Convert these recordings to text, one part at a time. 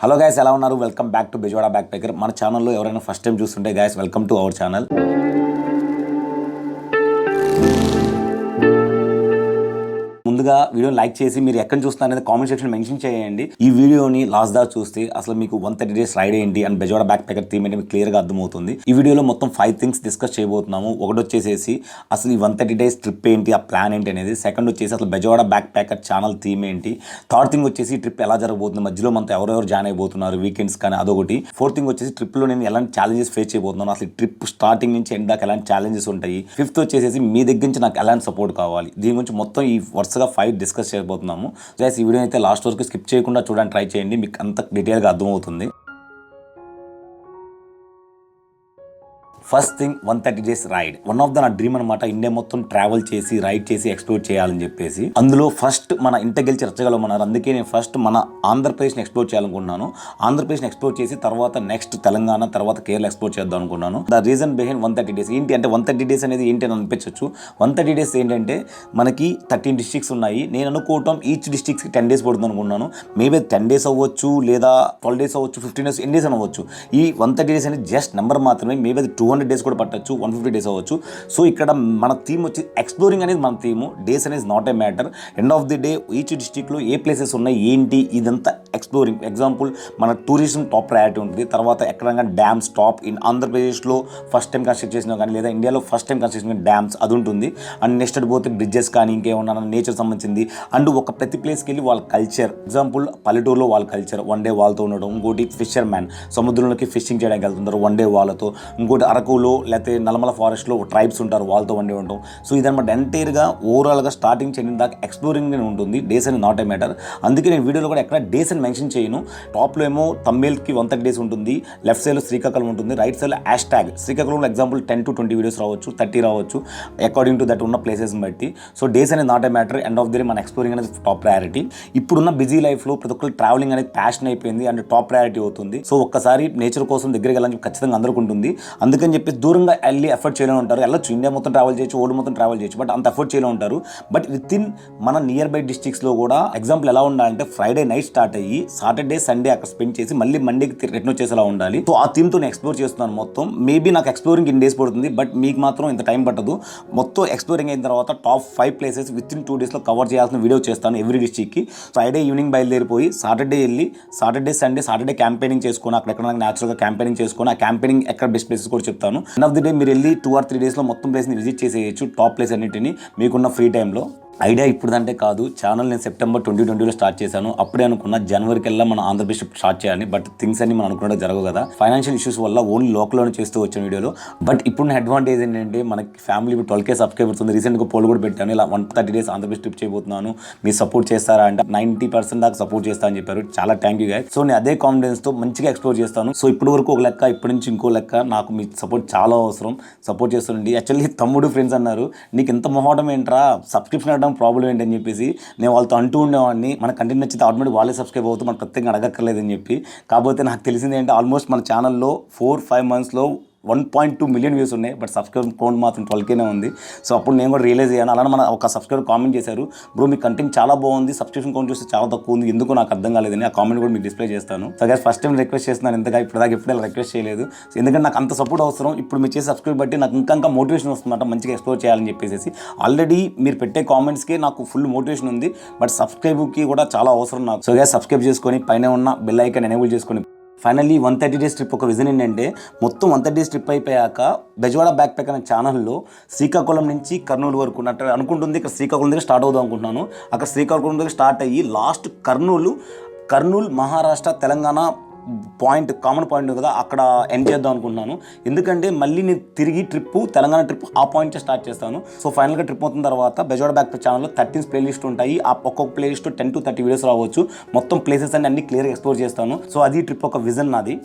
Hello guys, ఎలా ఉన్నారు? Welcome back to Bezawada back packer. మన ఛానల్లో ఎవరైనా ఫస్ట్ టైం చూస్తుంటే guys, welcome to our channel. ముందుగా వీడియోని లైక్ చేసి మీరు ఎక్కడ చూస్తున్నారు అనేది కామెంట్ సెక్షన్ మెన్షన్ చేయండి. ఈ వీడియోని లాస్ట్ దాకా చూస్తే అసలు మీకు 130 డేస్ రైడ్ ఏంటి and Bezawada back packer theme ఏంటి మీకు క్లియర్గా అర్థమవుతుంది. ఈ వీడియోలో మొత్తం 5 థింగ్స్ డిస్కస్ చేయబోతున్నాము. ఒకటి వచ్చేసేసి అసలు ఈ 130 డేస్ ట్రిప్ ఏంటి, ఆ ప్లాన్ ఏంటి అనేది. సెకండ్ వచ్చేసి అసలు Bezawada back packer channel theme ఏంటి. థర్డ్ థింగ్ వచ్చేసి ట్రిప్ ఎలా జరగబోతుంది, మధ్యలో మనతో ఎవరెవరు జాయిన్ అయిపోతున్నారు వీకెండ్స్ కానీ, అదొకటి. ఫోర్త్ థింగ్ వచ్చేసి ట్రిప్లో నేను ఎలాంటి ఛాలెంజెస్ ఫేస్ చేయబోతున్నాను, అసలు ట్రిప్ స్టార్టింగ్ నుంచి ఎండ్ దాకా ఎలాంటి ఛాలెంజెస్ ఉంటాయి. ఫిఫ్త్ వచ్చేసి మీ దగ్గర నుంచి నాకు ఎలాంటి సపోర్ట్ కావాలి. దీని గురించి మొత్తం ఈ వరుసగా 5 డిస్కస్ చేయబోతున్నాము. గైస్, ఈ వీడియో అయితే లాస్ట్ వరకు స్కిప్ చేయకుండా చూడడానికి ట్రై చేయండి, మీకు అంత డీటెయిల్గా అర్థమవుతుంది. First thing 130 days ride. One of the నా డ్రీమ్ అనమాట. ఇండియా మొత్తం ట్రావెల్ చేసి రైడ్ చేసి ఎక్స్ప్లోర్ చేయాలని చెప్పేసి. అందులో ఫస్ట్ మన ఇంట గెలిచి రచ్చగలమన్నారు. అందుకే నేను ఫస్ట్ మన ఆంధ్రప్రదేశ్ని ఎక్స్ప్లోర్ చేయాలనుకున్నాను. ఆంధ్రప్రదేశ్ని ఎక్స్ప్లోర్ చేసి తర్వాత నెక్స్ట్ తెలంగాణ, తర్వాత కేరళ ఎక్స్ప్లోర్ చేద్దాం అనుకున్నాను. ద రీజన్ బిహైండ్ 130 డేస్ ఏంటి అంటే 130 డేస్ అనేది ఏంటి అని అనిపించవచ్చు. 130 డేస్ ఏంటంటే మనకి 13 డిస్ట్రిక్ట్స్ ఉన్నాయి. నేను అనుకోవటం ఈచ్ డిస్ట్రిక్ట్స్కి 10 డేస్ పడుతుంది అనుకున్నాను. మేబీ 10 డేస్ అవ్వచ్చు, లేదా 12 డేస్ అవ్వచ్చు, 15 డేస్, ఎన్ని డేస్ అవ్వచ్చు. ఈ 130 డేస్ అనేది జస్ట్ నెంబర్ మాత్రమే. మేబీ అది 200 డేస్ కూడా పట్టచ్చు, 150 డేస్ అవ్వచ్చు. సో ఇక్కడ మన థీమ్ వచ్చి ఎక్స్ప్లోరింగ్ అనేది మన థీమ్. డేస్ అనేది not a matter. End of the day each డిస్ట్రిక్ట్లో ఏ ప్లేసెస్ ఉన్నాయి ఏంటి ఇదంతా ఎక్స్ప్లోరింగ్. ఎగ్జాంపుల్ మన టూరిజం టాప్ ప్రయారిటీ ఉంటుంది. తర్వాత ఎక్కడైనా డ్యామ్స్ టాప్ ఇన్ ఆంధ్రప్రదేశ్లో ఫస్ట్ టైం కన్స్ట్రక్ట్ చేసినా కానీ, లేదా ఇండియాలో ఫస్ట్ టైం కన్స్ట్రక్ట్ చేసిన డ్యామ్స్ అది ఉంటుంది. అండ్ నెక్స్ట్ పోతే బ్రిడ్జెస్ కానీ ఇంకేమన్నా నేచర్ సంబంధించింది. అండ్ ఒక ప్రతి ప్లేస్కి వెళ్ళి వాళ్ళ కల్చర్. ఎగ్జాంపుల్ పల్లెటూరులో వాళ్ళ కల్చర్ వన్ డే వాళ్ళతో ఉండడం. ఇంకోటి ఫిషర్ మ్యాన్, సముద్రంలోకి ఫిషింగ్ చేయడానికి వెళ్తుంటారు వన్ డే వాళ్ళతో. ఇంకోటి అరకులో లేకపోతే నల్లమల ఫారెస్ట్లో ట్రైబ్స్ ఉంటారు, వాళ్ళతో వండి ఉంటాం. సో ఇదన్నమాట ఎంటైర్గా ఓవరాల్గా స్టార్టింగ్ చేయడం దాకా ఎక్స్ప్లోరింగ్ ఉంటుంది. డేస్ అని నాట్ ఏ మ్యాటర్. అందుకే నేను వీడియోలో కూడా ఎక్కడ డేస్ అని మెన్షన్ చేయను. టాప్లో ఏమో తమిళ్కి 130 డేస్ ఉంటుంది, లెఫ్ట్ సైడ్లో శ్రీకాకుళం ఉంటుంది, రైట్ సైడ్లో హ్యాష్ ట్యాగ్ శ్రీకాకుళంలో ఎగ్జాంపుల్ 10 to 20 వీడియోస్ రావచ్చు, 30 రావచ్చు, అకార్డింగ్ టు దట్ ఉన్న ప్లేసెస్ని బట్టి. సో డేస్ అనేది not a matter. End of the day మన ఎక్స్ప్లోరింగ్ అనేది టాప్ ప్రయారిటీ. ఇప్పుడున్న బిజీ లైఫ్లో ప్రతి ఒక్కరు ట్రావెలింగ్ అనేది ప్యాషన్ అయిపోయింది అండ్ టాప్ ప్రయారిటీ అవుతుంది. సో ఒక్కసారి నేచర్ కోసం దగ్గరికి వెళ్ళాలని ఖచ్చితంగా అందరికీ ఉంటుంది. అందుకని చెప్పి దూరంగా వెళ్ళి ఎఫర్ట్ చేయలేని ఉంటారు. వెళ్ళొచ్చు, ఇండియా మొత్తం ట్రావెల్ చేయొచ్చు, ఓల్డ్ మొత్తం ట్రావెల్ చేయొచ్చు, బట్ అంత ఎఫర్ట్ చేయలేని ఉంటారు. బట్ విత్ ఇన్ మన నియర్ బై డిస్ట్రిక్ట్స్లో కూడా ఎగ్జాంపుల్ ఎలా ఉండాలంటే ఫ్రైడే నైట్ స్టార్ట్ అయ్యి సాటర్డే సండే అక్కడ స్పెండ్ చేసి మళ్ళీ మండేకి రిటర్న్ వచ్చేసేలా ఉండాలి. సో ఆ థీమ్తో నేను ఎక్స్ప్లోర్ చేస్తున్నాను మొత్తం. మేబీ నాకు ఎక్స్ప్లోరింగ్ ఇన్ డేస్ పడుతుంది, బట్ మీకు మాత్రం ఇంత టైం పట్టదు. మొత్తం ఎక్స్ప్లోరింగ్ అయిన తర్వాత టాప్ 5 ప్లేసెస్ విత్ ఇన్ 2 డేస్లో కవర్ చేయాల్సిన వీడియో చేస్తాను ఎవ్రీ డిస్ట్రిక్ట్కి. ఫ్రైడే ఈవినింగ్ బయలుదేరిపోయి సాటర్డే వెళ్ళి సాటర్డే క్యాంపెయినింగ్ చేసుకొని అక్కడ ఎక్కడ న్యాచురల్గా క్యాంపెయినింగ్ చేసుకొని ఆ క్యాంపెయినింగ్ ఎక్కడ బెస్ట్ ప్లేసెస్ కూడా చెప్తాను. ఎండ్ ఆఫ్ ది డే మీరు వెళ్ళి 2 or 3 డేస్లో మొత్తం ప్లేస్ని విజిట్ చేసేయచ్చు, టాప్ ప్లేస్ అన్నింటినీ మీకున్న ఫ్రీ టైంలో. ఐడియా ఇప్పుడుదంటే కాదు, ఛానల్ నేను సెప్టెంబర్ 2020లో స్టార్ట్ చేశాను. అప్పుడే అనుకున్నా జనవరికి వెళ్ళా మన ఆంధ్రప్రదేశ్ స్టార్ట్ చేయాలని, బట్ థింగ్స్ అన్ని మనం అనుకున్నట్టు జరగవు కదా. ఫైనాన్షియల్ ఇష్యూస్ వల్ల ఓన్లీ లోకల్లోనే చేస్తూ వచ్చిన వీడియోలో. బట్ ఇప్పుడు నా అడ్వాంటేజ్ ఏంటంటే మనకి ఫ్యామిలీ 12K సబ్స్క్రైబర్స్ ఉంది. రీసెంట్గా పోల్ కూడా పెట్టాను, ఇలా 130 డేస్ ఆంధ్రప్రదేశ్ ట్రిప్ చేయబోతున్నాను, మీరు సపోర్ట్ చేస్తారా అంటే 90% దాకా సపోర్ట్ చేస్తా అని చెప్పారు. చాలా థ్యాంక్ యూ గైస్. సో నేను అదే కాన్ఫిడెన్స్తో మంచిగా ఎక్స్ప్లోర్ చేస్తాను. సో ఇప్పటి వరకు ఒక లెక్క, ఇప్పటి నుంచి ఇంకో లెక్క. నాకు మీ సపోర్ట్ చాలా అవసరం. సపోర్ట్ చేస్తుండండి. యాక్చువల్లీ తమ్ముడు ఫ్రెండ్స్ అన్నారు, నీకు ఎంత మొహమాటం ఏంట్రా, సబ్స్క్రిప్షన్ అవ్వడం ప్రాబ్లం ఏంటని చెప్పేసి నేను వాళ్ళతో అంటూ ఉండేవాడిని. మన కంటెంట్ నచ్చితే ఆటోమేటిక్ వాళ్ళే సబ్స్క్రైబ్ అవుతూ మనకు ప్రత్యేకంగా అడగక్కర్లేదని చెప్పి. కాకపోతే నాకు తెలిసింది ఏంటంటే ఆల్మోస్ట్ మన ఛానల్లో 4-5 మంత్స్లో 1.2 మిలియన్ వ్యూస్ ఉన్నాయి, బట్ సబ్స్క్రైబర్ కౌంట్ మాత్రం 12Kనే ఉంది. సో అప్పుడు నేను కూడా రియలైజ్ అయ్యాను. అలానే మన ఒక సబ్స్క్రైబర్ కామెంట్ చేశారు, బ్రో మీ కంటెంట్ చాలా బాగుంది, సబ్స్క్రిప్షన్ కౌంట్ చూస్తే చాలా తక్కువ ఉంది, ఎందుకు నాకు అర్థం కాలేదని. ఆ కామెంట్ కూడా మీకు డిస్ప్లే చేస్తాను. So guys, first time request చేస్తున్నాను, ఇంతగా ఎప్పుడైనా రిక్వెస్ట్ చేయలేదు. ఎందుకంటే నాకు అంత సపోర్ట్ అవసరం. ఇప్పుడు మీరు చేసే సబ్స్క్రైబ్ బట్టి నాకు ఇంకా మోటివేషన్ వస్తుందన్నమాట, మంచిగా ఎక్స్ప్లోర్ చేయాలని చెప్పేసి. ఆల్రెడీ మీరు పెట్టే కామెంట్స్కి నాకు ఫుల్ మోటివేషన్ ఉంది, బట్ సబ్స్క్రైబ్కి కూడా చాలా అవసరం నాకు. సో గైస్, సబ్స్క్రైబ్ చేసుకొని పైన ఉన్న బెల్ ఐకాన్ ఎనేబుల్ చేసుకొని. ఫైనల్లీ 130 డేస్ ట్రిప్ ఒక విజన్ ఏంటంటే మొత్తం 130 డేస్ ట్రిప్ అయిపోయాక బెజవాడ బ్యాక్ ప్యాక్ అనే ఛానల్లో శ్రీకాకుళం నుంచి కర్నూలు వరకు ఉన్నట్టు అనుకుంటుంది. ఇక్కడ శ్రీకాకుళం దగ్గర స్టార్ట్ అవుదాం అనుకుంటున్నాను. అక్కడ శ్రీకాకుళం దగ్గర స్టార్ట్ అయ్యి last Kurnool Maharashtra Telangana common point కదా, అక్కడ ఎండ్ చేద్దాం అనుకుంటున్నాను. ఎందుకంటే మళ్ళీ నేను తిరిగి తెలంగాణ ట్రిప్ ఆ పాయింట్ స్టార్ట్ చేస్తాను. సో ఫైనల్గా ట్రిప్ అవుతున్న తర్వాత బెజవాడ బ్యాక్ ఛానల్లో 13 ప్లేలిస్ట్ ఉంటాయి. ఆ ఒక్కొక్క ప్లేలిస్ట్ 10 to 30 వీడియోస్ రావచ్చు. మొత్తం ప్లేసెస్ అన్ని క్లియర్గా ఎక్స్ప్లోర్ చేస్తాను. సో అది ట్రిప్ ఒక విజన్ నాది.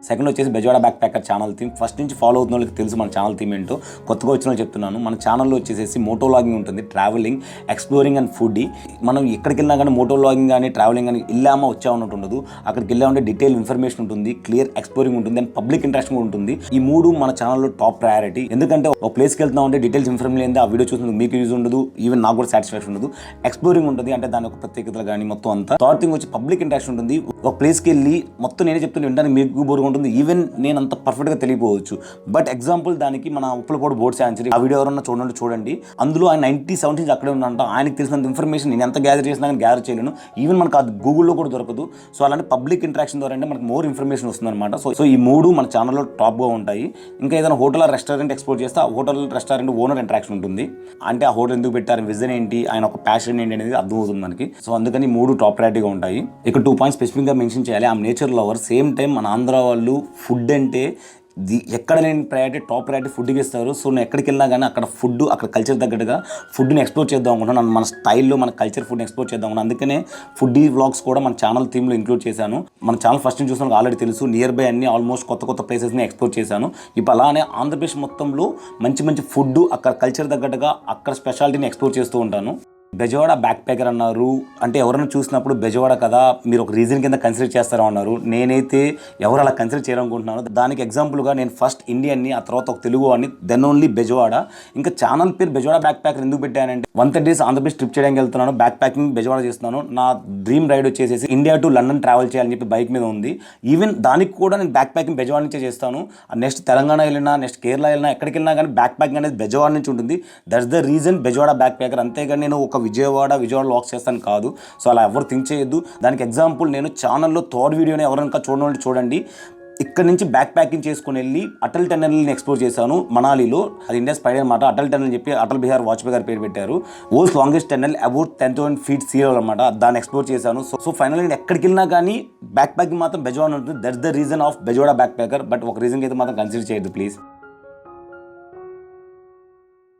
సెకండ్ వచ్చేసి Bezawada back packer channel theme. First నుంచి ఫాలో అవుతున్న వాళ్ళకి తెలుసు మన ఛానల్ థీమ్ ఏంటో. కొత్తగా వచ్చిన వాళ్ళు చెప్తున్నాను, మన ఛానల్లో వచ్చేసి మోటో వ్లాగింగ్ ఉంటుంది, ట్రావెలింగ్, ఎక్స్ప్లోరింగ్ అండ్ ఫుడీ. మనం ఎక్కడికి వెళ్ళినా కానీ మోటో వ్లాగింగ్ కానీ ట్రావెలింగ్ కానీ వెళ్ళామా వచ్చామన్నట్టు ఉండదు. అక్కడికి వెళ్ళామంటే డీటెయిల్ ఇన్ఫర్మేషన్ ఉంటుంది, క్లియర్ ఎక్స్ప్లోరింగ్ ఉంటుంది అండ్ పబ్లిక్ ఇంట్రాక్షన్ కూడా ఉంటుంది. ఈ మూడు మన ఛానల్లో టాప్ ప్రయారిటీ. ఎందుకంటే ఒక ప్లేస్కి వెళ్తున్నాం అంటే డీటెయిల్స్ ఇన్ఫర్మేషన్ లేదు, ఆ వీడియో చూసినందుకు మీకు యూజ్ ఉండదు, ఈవెన్ నాకు కూడా సాటిస్ఫాక్షన్ ఉండదు. ఎక్స్ప్లోరింగ్ ఉంటుంది అంటే దాని ఒక ప్రత్యేకతలు కానీ మొత్తం అంతా. థర్డ్ థింగ్ వచ్చి పబ్లిక్ ఇంట్రాక్షన్ ఉంటుంది. ఒక ప్లేస్కి వెళ్ళి మొత్తం నేనే చెప్తున్నా వినడానికి మీకు బోరుగా ఉంటుంది, ఈవెన్ నేను అంత పర్ఫెక్ట్గా తెలియపోవచ్చు. బట్ ఎగ్జాంపుల్ దానికి మన ఉప్పలపాడు బోర్డ్ శాంచురీ ఆ వీడియో ఎవరన్నా చూడండి. అందులో ఆయన 97 అక్కడే ఉన్నంట. ఆయనకి తెలిసినంత ఇన్ఫర్మేషన్ నేను ఎంత గ్యాదర్ చేసినా కానీ గ్యాదర్ చేయలేను, ఈవెన్ మనకు అది గూగుల్లో కూడా దొరకదు. సో అలాంటి పబ్లిక్ ఇంట్రాక్షన్ ద్వారా అంటే మనకు మోర్ ఇన్ఫర్మేషన్ వస్తుంది అనమాట. సో ఈ మూడు మన ఛానల్లో టాప్గా ఉంటాయి. ఇంకా ఏదైనా హోటల్ రెస్టారెంట్ ఎక్స్ప్లోర్ చేస్తే ఆ హోటల్ రెస్టారెంట్ ఓనర్ ఇంట్రాక్షన్ ఉంటుంది. అంటే ఆ హోటల్ ఎందుకు పెట్టారు, విజన్ ఏంటి, ఆయన ఒక ప్యాషన్ ఏంటి అనేది అర్థమవుతుంది మనకి. సో అందుకని మూడు టాప్ ప్రయారిటీగా ఉంటాయి. ఇక 2 పాయింట్స్ స్పెసిఫిక్గా మెన్షన్ చేయాలి. I'm nature lover. Same time మన ఆంధ్ర వాళ్ళు ఫుడ్ అంటే ఎక్కడ లేని ప్రయారిటీ, టాప్ ప్రయారిటీ ఫుడ్కి ఇస్తారు. సో నేను ఎక్కడికి వెళ్ళినా కానీ అక్కడ ఫుడ్, అక్కడ కల్చర్ తగ్గట్టుగా ఫుడ్ని ఎక్స్ప్లోర్ చేద్దాం అనుకుంటున్నాను. మన స్టైల్లో మన కల్చర్ ఫుడ్ని ఎక్స్ప్లోర్ చేద్దాం అనుకున్నాను. అందుకనే ఫుడ్డీ వ్లాగ్స్ కూడా మన ఛానల్ థీమ్లో ఇంక్లూడ్ చేశాను. మన ఛానల్ ఫస్ట్ నుంచి చూసిన ఆల్రెడీ తెలుసు, నియర్ బై అన్ని ఆల్మోస్ట్ కొత్త ప్లేసెస్ని ఎక్స్ప్లోర్ చేశాను. ఇప్పుడు అలానే ఆంధ్రప్రదేశ్ మొత్తంలో మంచి ఫుడ్, అక్కడ కల్చర్ తగ్గట్టుగా అక్కడ స్పెషాలిటీని ఎక్స్ప్లోర్ చేస్తూ ఉంటాను. బెజవాడ బ్యాక్ ప్యాకర్ అన్నారు అంటే ఎవరైనా చూసినప్పుడు బెజవాడ కదా మీరు ఒక రీజన్ కింద కన్సిడర్ చేస్తారా అన్నారు. నేనైతే ఎవరు అలా కన్సిడర్ చేయాలనుకుంటున్నాను. దానికి ఎగ్జాంపుల్గా నేను ఫస్ట్ ఇండియన్ని, ఆ తర్వాత ఒక తెలుగు అని, దెన్ ఓన్లీ బెజవాడ. ఇంకా ఛానల్ పేరు బెజవాడ బ్యాక్ ప్యాకర్ ఎందుకు పెట్టానంటే 130 days ఆంధ్రప్రదేశ్ ట్రిప్ చేయడానికి వెళ్తున్నాను, బ్యాక్ ప్యాకింగ్ బెజవాడ చేస్తున్నాను. నా డ్రీమ్ రైడ్ వచ్చేసి ఇండియా టు లండన్ ట్రావెల్ చేయాలని చెప్పి బైక్ మీద ఉంది. ఈవెన్ దానికి కూడా నేను బ్యాక్ ప్యాకింగ్ బెజవాడ నుంచే చేస్తాను. నెక్స్ట్ తెలంగాణ వెళ్ళినా, నెక్స్ట్ కేరళ వెళ్ళినా, ఎక్కడికి వెళ్ళినా కానీ బ్యాక్ ప్యాకింగ్ అనేది బెజవాడ నుంచి ఉంటుంది. That's the reason Bezawada back packer. అంతేగాని నేను ఒక విజయవాడ లాక్ చేస్తాను కాదు. సో అలా ఎవరు థింక్ చేయొద్దు. దానికి ఎగ్జాంపుల్ నేను ఛానల్లో థర్డ్ వీడియోని ఎవరైనా చూడండి. ఇక్కడ నుంచి బ్యాక్ ప్యాకింగ్ చేసుకుని వెళ్ళి అటల్ టన్నెల్ని ఎక్స్ప్లోర్ చేశాను మనాలిలో. అది ఇండియా స్పైడ్ అనమాట. అటల్ టన్నెల్ అని చెప్పి అటల్ బిహారీ వాజ్పేయి గారు పేరు పెట్టారు. World's longest tunnel, about 10,000 feet sea level అనమాట. దాన్ని ఎక్స్ప్లోర్ చేశాను. సో ఫైనల్ నేను ఎక్కడికి వెళ్ళినా కానీ బ్యాక్ ప్యాకింగ్ మాత్రం బెజవాడ ఉంటుంది. That's the reason of Bezawada back packer. But ఒక రీజన్ అయితే మాత్రం కన్సిడర్ చేయొద్దు ప్లీజ్.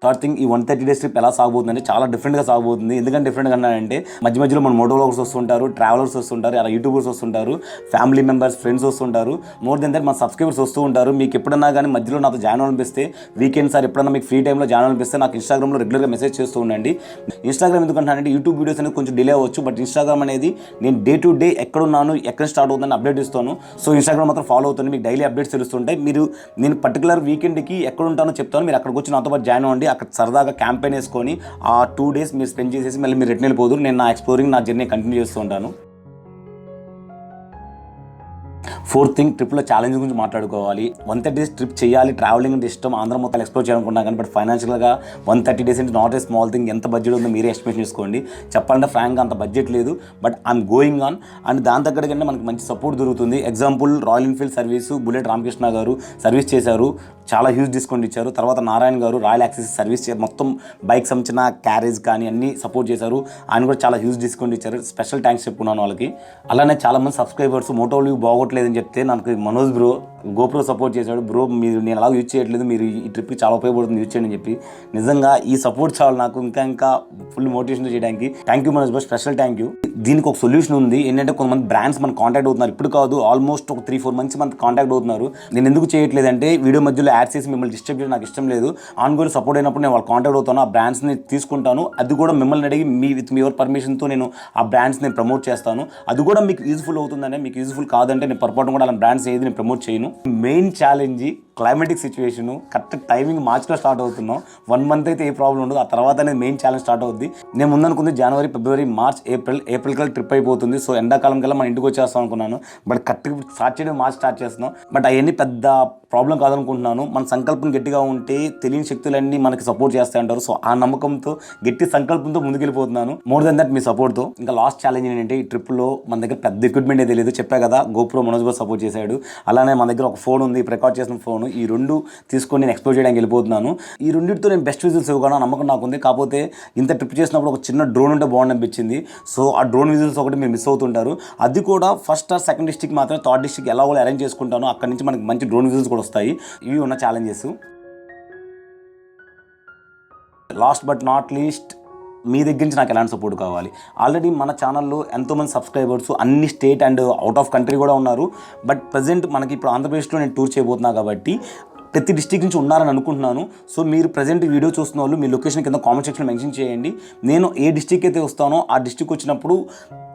థర్డ్ థింగ్, ఈ 130 days ట్రిప్ ఎలా సాగబోతుందంటే చాలా డిఫరెంట్గా సాగబోతుంది. ఎందుకంటే డిఫరెంట్గా అన్నానంటే మధ్యలో మన మోటో వ్లాగర్స్ వస్తుంటారు, ట్రావెలర్స్ వస్తుంటారు, అలా యూట్యూబర్స్ వస్తుంటారు, ఫ్యామిలీ మెంబర్స్, ఫ్రెండ్స్ వస్తుంటారు. మోర్ దెన్ దట్ మన సబ్స్క్రైబర్స్ వస్తూ ఉంటారు. మీకు ఎప్పుడన్నా కానీ మధ్యలో నాతో జాయిన్ అవ్వాలనిపిస్తే, వీకెండ్ సార్ ఎప్పుడన్నా మీకు ఫ్రీ టైంలో జాయిన్ అవ్వాలనిపిస్తే నాకు ఇన్స్టాగ్రామ్లో రెగ్యులర్గా మెసేజ్ చేస్తూ ఉండండి. ఇన్స్టాగ్రామ్ ఎందుకంటే యూట్యూబ్ వీడియోస్ అనేది కొంచెం డిలే అవ్వచ్చు, బట్ ఇన్స్టాగ్రామ్ అనేది నేను డే టు డే ఎక్కడున్నాను, ఎక్కడ స్టార్ట్ అవుతుందని అప్డేట్ ఇస్తాను. సో ఇన్స్టాగ్రామ్ మాత్రం ఫాలో అవుతుంది, మీకు డైలీ అప్డేట్స్ తెలుస్తుంటాయి. నేను పర్టికులర్ వీకెండ్కి ఎక్కడ ఉంటానో చెప్తాను, మీరు అక్కడికి వచ్చి నాతో పాటు జాయిన్ అవ్వండి. అక్కడ సరదాగా క్యాంపెయిన్ వేసుకొని ఆ 2 days మీరు స్పెండ్ చేసేసి మళ్ళీ మీరు రిటర్న్ వెళ్ళిపోదు. నేను నా ఎక్స్ప్లోరింగ్, నా జర్నీ కంటిన్యూ చేస్తూ ఉంటాను. ఫోర్త్ థింగ్, ట్రిప్లో ఛాలెంజ్ గురించి మాట్లాడుకోవాలి. 130 days ట్రిప్ చేయాలి, ట్రావెలింగ్ అంటే ఇష్టం, ఆంధ్ర మొత్తం ఎక్స్ప్లోర్ చేయాలనుకున్నాను కానీ బట్ ఫైనాన్షియల్గా 130 days అంటే నాట్ ఏ స్మాల్ థింగ్. ఎంత బడ్జెట్ ఉందో మీరే ఎస్టిమేషన్ చేసుకోండి. చెప్పాలంటే ఫ్రాంక్గా అంత బడ్జెట్ లేదు, but I'm going on. And దాని తగ్గట్టుగానే మనకి మంచి సపోర్ట్ దొరుకుతుంది. Example royal Enfield service, bullet Ramakrishna గారు సర్వీస్ చేశారు, చాలా హ్యూజ్ డిస్కౌంట్ ఇచ్చారు. తర్వాత నారాయణ గారు రాయల్ యాక్సెస్ సర్వీస్ మొత్తం బైక్ సంబంధించిన క్యారేజ్ కానీ అన్నీ సపోర్ట్ చేశారు. ఆయన కూడా చాలా హ్యూజ్ డిస్కౌంట్ ఇచ్చారు. స్పెషల్ థ్యాంక్స్ చెప్పుకున్నాను వాళ్ళకి. అలానే చాలామంది సబ్స్క్రైబర్స్ మోటో వ్యూ బాగోట్లేదని చెప్తే నాకు మనోజ్ బ్రో గోప్రో సపోర్ట్ చేశాడు. బ్రో మీరు నేను అలా యూజ్ చేయట్లేదు, మీరు ఈ ట్రిప్కి చాలా ఉపయోగపడుతుంది, యూజ్ చేయండి అని చెప్పి. నిజంగా ఈ సపోర్ట్ చాలు నాకు ఇంకా ఫుల్ మోటివేషన్ చేయడానికి. Thank you Manoj bro, special thank you. దీనికి ఒక సొల్యూషన్ ఉంది. ఏంటంటే కొంతమంది బ్రాండ్స్ మనకు కాంటాక్ట్ అవుతున్నారు. ఇప్పుడు కాదు, ఆల్మోస్ట్ ఒక 3-4 months మనకు కాంటాక్ట్ అవుతున్నారు. నేను ఎందుకు చేయట్లేదంటే వీడియో మధ్యలో యాడ్ చేసి మిమ్మల్ని డిస్టర్బ్ చేయడం నాకు ఇష్టం లేదు. ఆన్గోయింగ్ సపోర్ట్ అయినప్పుడు నేను వాళ్ళు కాంటాక్ట్ అవుతాను, ఆ బ్రాండ్స్ని తీసుకుంటాను. అది కూడా మిమ్మల్ని అడిగి విత్ మీ యువర్ పర్మిషన్తో నేను ఆ బ్రాండ్స్ని ప్రమోట్ చేస్తాను. అది కూడా మీకు యూజ్ఫుల్ అవుతుందంటే, మీకు యూజ్ఫుల్ కాదంటే నేను పొరపాటు కూడా అలా బ్రాండ్స్ ఏది నేను ప్రమోట్ చేయను. Main challenge climatic situation, correct timing మార్చిలో స్టార్ట్ అవుతున్నాం. 1 month అయితే ఏ ప్రాబ్లం ఉండదు. ఆ తర్వాత అనేది మెయిన్ ఛాలెంజ్ స్టార్ట్ అవుద్ది. నేను ముందనుకుంది జనవరి, ఫిబ్రవరి, మార్చ్, ఏప్రిల్ కల్లా ట్రిప్ అయిపోతుంది. సో ఎండాకాలం కల్లా మన ఇంటికి వచ్చేస్తాం అనుకున్నాను. బట్ కరెక్ట్గా స్టార్ట్ చేయడం మార్చ్ స్టార్ట్ చేస్తున్నాం. బట్ అవన్నీ పెద్ద ప్రాబ్లం కాదనుకుంటున్నాను. మన సంకల్పం గట్టిగా ఉంటే తెలియని శక్తులన్నీ మనకి సపోర్ట్ చేస్తాయంటారు. సో ఆ నమ్మకంతో, గట్టి సంకల్పంతో ముందుకెళ్ళిపోతున్నాను. మోర్ దెన్ దట్ మీ సపోర్ట్తో. ఇంకా లాస్ట్ ఛాలెంజ్ ఏంటంటే ఈ ట్రిప్లో మన దగ్గర పెద్ద ఎక్విప్మెంట్ అయితే లేదు. చెప్పా కదా, గోప్రో మనోజ్ బాబు సపోర్ట్ చేశాడు. అలానే మన దగ్గర ఒక ఫోన్ ఉంది, రికార్డ్ చేసిన ఫోన్. ఈ 2 తీసుకొని నేను ఎక్స్ప్లోర్ చేయడానికి వెళ్ళిపోతున్నాను. ఈ రెండింటితో నేను బెస్ట్ విజువల్స్ ఇవ్వగలను నమ్మకం నాకు ఉంది. కాకపోతే ఇంత ట్రిప్ చేసినప్పుడు ఒక చిన్న డ్రోన్ ఉంటే బాగుంది అనిపించింది. సో ఆ డ్రోన్ విజువల్స్ ఒకటి మీరు మిస్ అవుతుంటారు. అది కూడా ఫస్ట్ ఆర్ సెకండ్ డిస్ట్రిక్ట్ మాత్రమే, థర్డ్ డిస్ట్రిక్ట్ ఎలా కూడా అరేంజ్ చేసుకుంటాను. అక్కడ నుంచి మనకి మంచి డ్రోన్ విజువల్స్ కూడా వస్తాయి. ఇవి ఉన్న challenges. Last but not least మీ దగ్గర నుంచి నాకు ఎలాంటి సపోర్ట్ కావాలి. ఆల్రెడీ మన ఛానల్లో ఎంతోమంది సబ్స్క్రైబర్స్ అన్ని state and out of country కూడా ఉన్నారు. బట్ ప్రజెంట్ మనకి ఇప్పుడు ఆంధ్రప్రదేశ్లో నేను టూర్ చేయబోతున్నా కాబట్టి ప్రతి డిస్ట్రిక్ట్ నుంచి ఉన్నారని అనుకుంటున్నాను. సో మీరు ప్రజెంట్ వీడియో చూస్తున్న వాళ్ళు మీ లొకేషన్ కింద కామెంట్ సెక్షన్లో మెన్షన్ చేయండి. నేను ఏ డిస్ట్రిక్ట్ అయితే వస్తానో ఆ డిస్ట్రిక్ట్ వచ్చినప్పుడు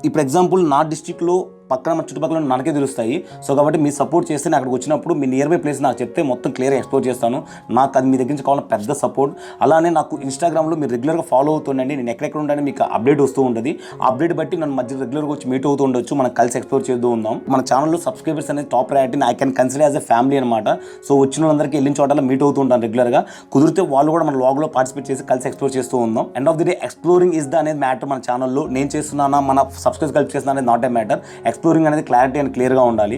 ఇప్పుడు ఎగ్జాంపుల్ నా డిస్ట్రిక్ట్లో పక్కన చుట్టుపక్కల మనకే తెలుస్తాయి. సో కాబట్టి మీరు సపోర్ట్ చేస్తే నేను అక్కడికి వచ్చినప్పుడు మీ నియర్ బై ప్లేస్ నాకు చెప్తే మొత్తం క్లియర్గా ఎక్స్ప్లోర్ చేస్తాను. నాకు అది మీ దగ్గర నుంచి కావాలని పెద్ద సపోర్ట్. అలానే నాకు ఇన్స్టాగ్రామ్లో మీరు రెగ్యులర్గా ఫాలో అవుతుండండి. నేను ఎక్కడెక్కడ ఉంటానో మీకు అప్డేట్ వస్తూ ఉంటుంది. ఆ అప్డేట్ బట్టి నన్ను మధ్య రెగ్యులర్గా వచ్చి మీట్ అవుతూ ఉండొచ్చు. మనం కలిసి ఎక్స్ప్లోర్ చేస్తూ ఉందాం. మన ఛానల్లో సబ్స్క్రైబర్స్ అనేది top priority. I can consider as a family అనమాట. సో వచ్చిన వాళ్ళందరికీ వెళ్ళిన చోటలో మీట్ అవుతూ ఉంటాను రెగ్యులర్గా. కుదిరితే వాళ్ళు కూడా మన వ్లాగ్లో పార్టిసిపేట్ చేసి కలిసి ఎక్స్ప్లోర్ చేస్తూ ఉందాం. End of the day exploring is the అనేది మ్యాటర్. మన ఛానల్లో నేను చేస్తున్నానా మన సబ్స్క్రైబ్ కలిపి చేస్తున్నా అనేది నాట్ ఏ మ్యాటర్. ఎక్స్ప్లోరింగ్ అనేది క్లారిటీ అండ్ క్లియర్గా ఉండాలి.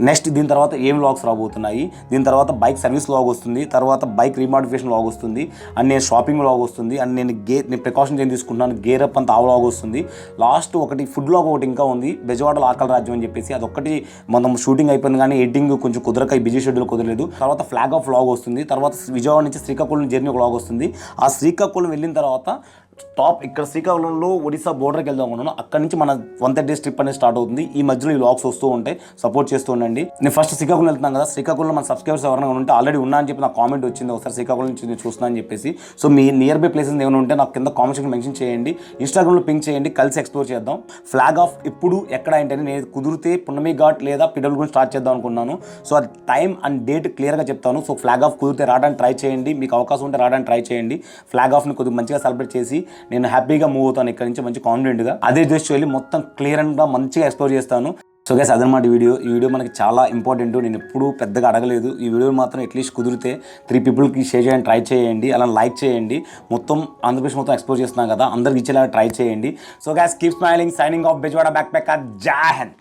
నెక్స్ట్ దీని తర్వాత ఏం వ్లాగ్స్ రాబోతున్నాయి, దీని తర్వాత బైక్ సర్వీస్ వ్లాగ్ వస్తుంది, తర్వాత బైక్ రీమాడిఫికేషన్ వ్లాగ్ వస్తుంది, అండ్ నేను షాపింగ్ వ్లాగ్ వస్తుంది, అండ్ నేను ప్రికాషన్స్ ఏం తీసుకుంటున్నాను గేర్ అప్ అంత ఆ వ్లాగ్ వస్తుంది. లాస్ట్ ఒకటి ఫుడ్ వ్లాగ్ ఒకటి ఇంకా ఉంది, బెజవాడలో ఆకలి రాజ్యం అని చెప్పేసి. అదొక్కటి మనం షూటింగ్ అయిపోయింది కానీ ఎడిటింగ్ కొంచెం కుదరక బిజీ షెడ్యూల్ కుదరలేదు. తర్వాత ఫ్లాగ్ ఆఫ్ వ్లాగ్ వస్తుంది. తర్వాత విజయవాడ నుంచి శ్రీకాకుళం జర్నీ వ్లాగ్ వస్తుంది. ఆ శ్రీకాకుళం వెళ్ళిన తర్వాత టాప్ ఇక్కడ శ్రీకాకుళంలో ఒడిశా బోర్డర్కి వెళ్దాం అనుకున్నాను. అక్కడ నుంచి మన 130 days ట్రిప్ అనేది స్టార్ట్ అవుతుంది. ఈ మధ్యలో ఈ వ్లాగ్స్ వస్తూ ఉంటాయి, సపోర్ట్ చేస్తూ ఉండండి. నేను ఫస్ట్ శ్రీకాకుళం వెళ్తున్నాను కదా, శ్రీకాకుళంలో మన సబ్స్క్రైబర్స్ ఎవరైనా ఉంటే ఆల్రెడీ ఉన్నా అని చెప్పి నాకు కామెంట్ వచ్చింది, ఒకసారి శ్రీకాకుళం నుంచి నేను చూస్తున్నా అని చెప్పేసి. So me near by places ఏమైనా ఉంటే నాకు కింద కామెంట్ సెక్షన్ మెన్షన్ చేయండి, ఇన్స్టాగ్రామ్లో పింక్ చేయండి, కలిసి ఎక్స్ప్లోర్ చేద్దాం. ఫ్లాగ్ ఆఫ్ ఇప్పుడు ఎక్కడ ఏంటని నేను కుదిరితే పున్నమి ఘాట్ లేదా పిడల్ గురించి స్టార్ట్ చేద్దాం అనుకున్నాను. సో అది టైం అండ్ డేట్ క్లియర్గా చెప్తాను. సో ఫ్లాగ్ ఆఫ్ కుదిరితే రావడానికి ట్రై చేయండి, మీకు అవకాశం ఉంటే రావడానికి ట్రై చేయండి. ఫ్లాగ్ ఆఫ్ని కొద్దిగా మంచిగా సెలబ్రేట్ చేసి నేను హ్యాపీగా మూవ్ అవుతాను ఇక్కడ నుంచి మంచి కాన్ఫిడెంట్గా. అదే చేసి వెళ్ళి మొత్తం క్లియర్ అండ్గా మంచిగా ఎక్స్ప్లోర్ చేస్తాను. సో గైస్ అదనమాట ఈ వీడియో మనకి చాలా ఇంపార్టెంట్. నేను ఎప్పుడూ పెద్దగా అడగలేదు. ఈ వీడియో మాత్రం అట్లీస్ట్ కుదిరితే 3 peopleకి షేర్ చేయడానికి ట్రై చేయండి, అలా లైక్ చేయండి. మొత్తం ఆంధ్రప్రదేశ్ మొత్తం ఎక్స్ప్లోర్ చేస్తున్నాం కదా, అందరికి ఇచ్చేలాగా ట్రై చేయండి. So guys keep smiling, signing off Bezawada back packer. జై హింద్.